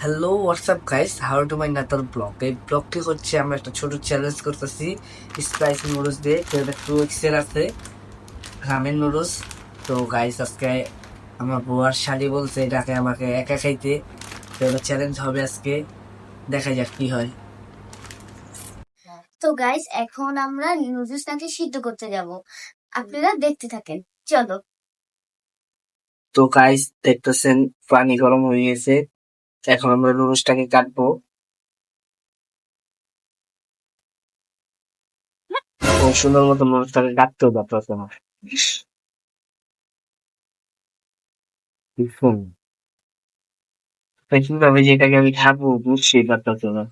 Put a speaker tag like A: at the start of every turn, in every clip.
A: Hello WhatsApp guys, how to my নাতার vlog. এই ব্লগটি হচ্ছে আমরা একটা ছোট চ্যালেঞ্জ করতেছি স্পাইসি নুডলস দিয়ে। তো এটা 2x আছে রামেন নুডলস। তো গাইস আজকে আমার বউ আর শালি বলছে এটাকে আমাকে একা খাইতে। তো এটা চ্যালেঞ্জ হবে আজকে, দেখা যাক কি হয়।
B: তো গাইস এখন আমরা নুডলসটাকে সিদ্ধ করতে যাব। আপনারা দেখতে থাকেন, চলো।
A: তো গাইস দেখতেছেন পানি গরম হয়ে গেছে, এখন আমরা নুডলসটাকে কাটবো। ও সুন্দর মতো নুডলসটাকে কাটতেও পারতেছে না। দেখুন কিভাবে যেটাকে আমি খাবো বুঝতেই পারতেছে না।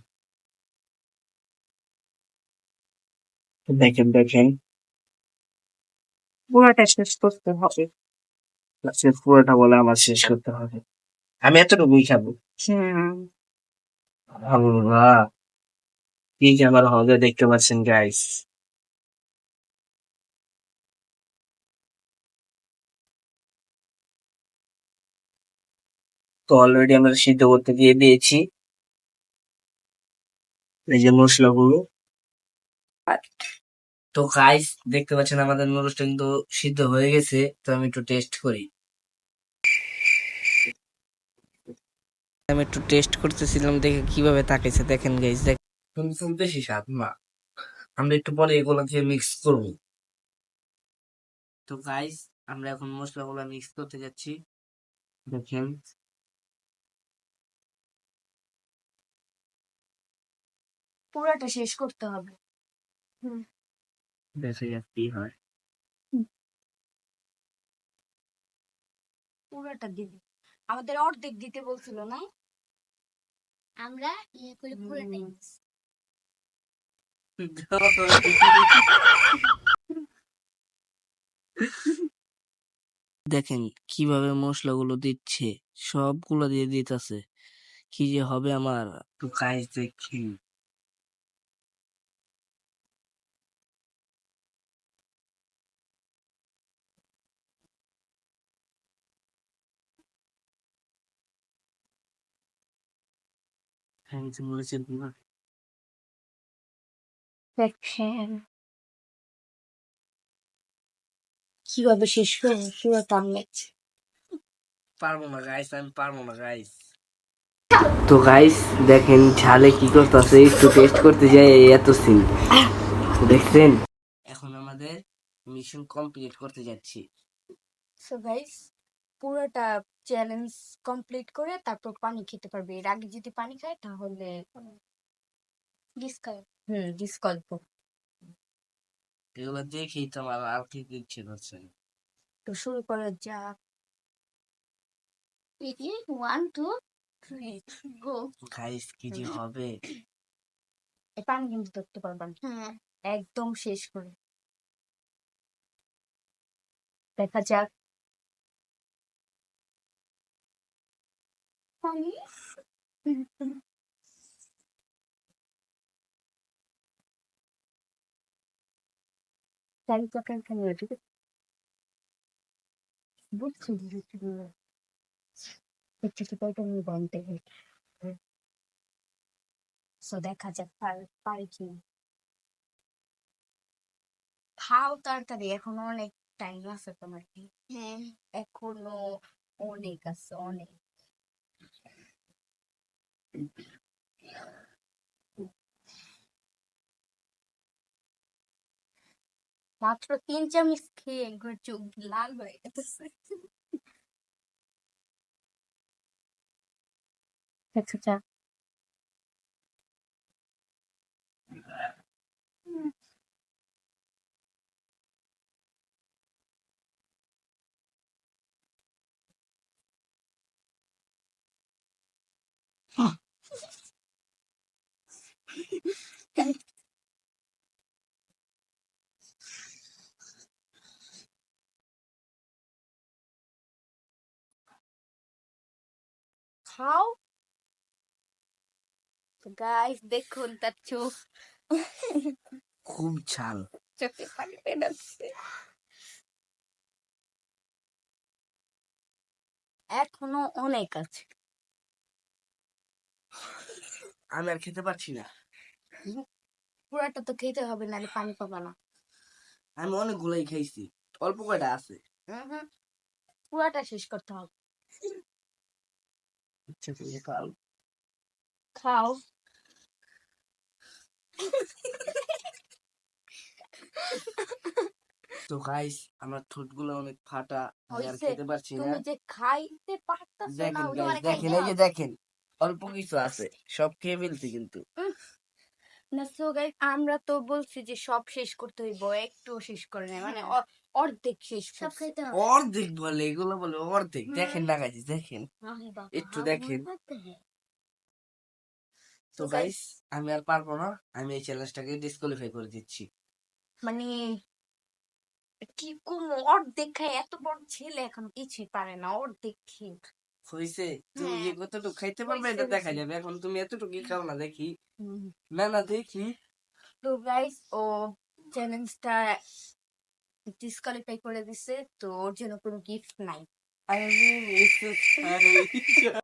A: দেখেন দেখেন, পুরোটা শেষ করতে হবে। আজকে পুরোটা বলে আমার শেষ করতে হবে। আমি এতটুকুই খাবো। আল্লাহ, কি যে আমার হবে দেখতে পাচ্ছেন গাইস। তো অলরেডি আমরা সিদ্ধ করতে দিয়ে দিয়েছি এই যে মশলাগুলো। তো গাইস দেখতে পাচ্ছেন আমাদের নুডলসটা কিন্তু সিদ্ধ হয়ে গেছে। তো আমি একটু টেস্ট করি। আমি একটু টেস্ট করতেছিলাম, দেখে কিভাবে তাকাইছে দেখেন গাইস। দেখ কিন্তু বেশি স্বাদ না। আমরা একটু পরে এগুলোকে মিক্স করব। তো গাইস আমরা এখন মশলাগুলো মিক্স করতে যাচ্ছি, দেখেন।
B: পুরোটা শেষ করতে হবে। হুম,
A: দেখা যাক কি হয়।
B: পুরোটা দিবি। আমাদের অর্ধেক দিতে বলছিল না, আমরা ইয়ে করে পুরোটাই দিছি।
A: দেখেন কিভাবে মশলাগুলো দিচ্ছে, সবগুলো দিয়ে দিতেছে। কি যে হবে আমার। তো গাইস দেখেন, হ্যাঁ এই যে মরিচের গুঁড়া।
B: দেখেন কিভাবে শেষ করবো পুরোটা আমি।
A: পারবো না গাইস, আমি পারবো না গাইস। তো গাইস দেখেন ঝালে কি করতেছে, একটু টেস্ট করতে যাই এই এত সিন দেখছেন। এখন আমাদের মিশন কমপ্লিট করতে যাচ্ছি।
B: সো গাইস পুরোটা চ্যালেঞ্জ কমপ্লিট করে তারপর পানি খেতে পারবে। এর আগে যদি পানি খায় তাহলে ডিসকোয়ালিফাই।
A: এগুলো দেখেই তো আমার আর খেতে ইচ্ছে করছে না।
B: তো শুরু করা যাক। রেডি 1 2 3 গো।
A: গাইস কি যে হবে।
B: এই পানি কিন্তু ধরতে পারবেন, হ্যাঁ, একদম শেষ করে। দেখা যাক। পানি চারি প্রকার খালি ঠিক আছে, বুঝছি বুঝছি। একটু পাইটা নিয়ে বলতে সো দেখা যাক পারি কি। খাও তাড়াতাড়ি, এখনো অনেক টাইম আছে তোমার কি। হ্যাঁ, এখনো অনেক আছে, অনেক। মাত্র 3 চামচ খেয়ে একবার চোখ লাল হয়ে গেছে। আচ্ছা আচ্ছা। খাও। গাইস দেখুন তার চোখ,
A: খুব ঝাল।
B: চোখে পানি বেরোচ্ছে। এখনো অনেক আছে।
A: আমি আর খেতে পারছি না।
B: পুরাটা তো খেতে হবে, নাহলে পানি পাবা না।
A: আমি অনেকগুলোই খাইছি, অল্প কয়টা আছে।
B: হুম, পুরাটা শেষ করতে হবে।
A: আচ্ছা তুমি খাও।
B: খাও।
A: তো গাইস আমার ঠোঁটগুলো অনেক ফাটা, আমি আর
B: হইছে,
A: খেতে পারছি না।
B: তুমি যে খাইতে পারতাছো না,
A: দেখেন
B: ওই
A: গাইস,
B: তোমারে
A: দেখেন
B: খাইতে
A: এই যে
B: হবে।
A: দেখেন, অল্প কিছু আছে, সব খেয়ে ফেলছি কিন্তু।
B: উম, না সো গাইস, আমরা তো বলছি যে সব শেষ করতে হইব, একটু শেষ করে নাই, মানে অর্ধেক শেষ সব খাইতে হবে।
A: অর্ধেক বলে, এগুলো বলে অর্ধেক। দেখেন না গাইস, দেখেন, একটু দেখেন। তো গাইস আমি আর পারবো না, আমি এই চ্যালেঞ্জটাকে ডিসকোয়ালিফাই করে দিচ্ছি।
B: মানে কি কোন অর্ধেক খায়, এত বড় ছেলে এখন কিছুই পারে না, অর্ধেক খেয়ে।
A: হইছে, তুমি
B: হ্যাঁ,
A: যে কতটুকু খাইতে পারবে
B: হইছে,
A: এটা দেখা
B: হইছে।
A: যাবে। এখন তুমি এতটুকুই খাও না, দেখি।
B: হুম।
A: না না, দেখি।
B: তো গাইস, ও চ্যালেঞ্জটা ডিসকোয়ালিফাই করে দিছে, তো ওর জন্য কোনো গিফট নাই।
A: আরে